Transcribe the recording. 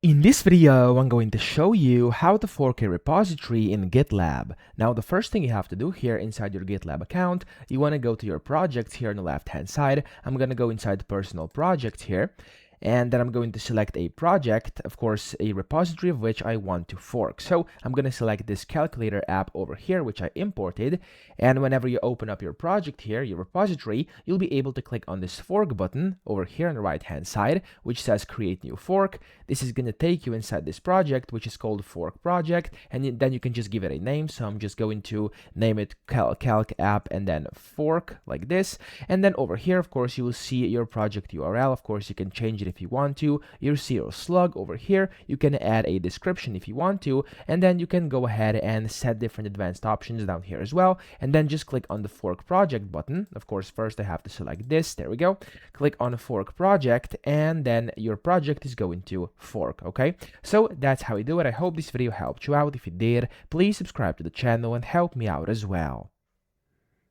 In this video, I'm going to show you how to fork a repository in GitLab. Now, the first thing you have to do here inside your GitLab account, you want to go to your projects here on the left-hand side. I'm going to go inside personal projects here. And then I'm going to select a project, of course, a repository of which I want to fork. So I'm going to select this calculator app over here, which I imported. And whenever you open up your project here, your repository, you'll be able to click on this fork button over here on the right-hand side, which says create new fork. This is going to take you inside this project, which is called fork project. And then you can just give it a name. So I'm just going to name it calc app and then fork like this. And then over here, of course, you will see your project URL. Of course, you can change it if you want to. Your zero slug over here, you can add a description if you want to, and then you can go ahead and set different advanced options down here as well, and then just click on the fork project button. Of course, first I have to select this. There we go. Click on the fork project, and then your project is going to fork. Okay, so that's how you do it. I hope this video helped you out. If it did, please subscribe to the channel and help me out as well.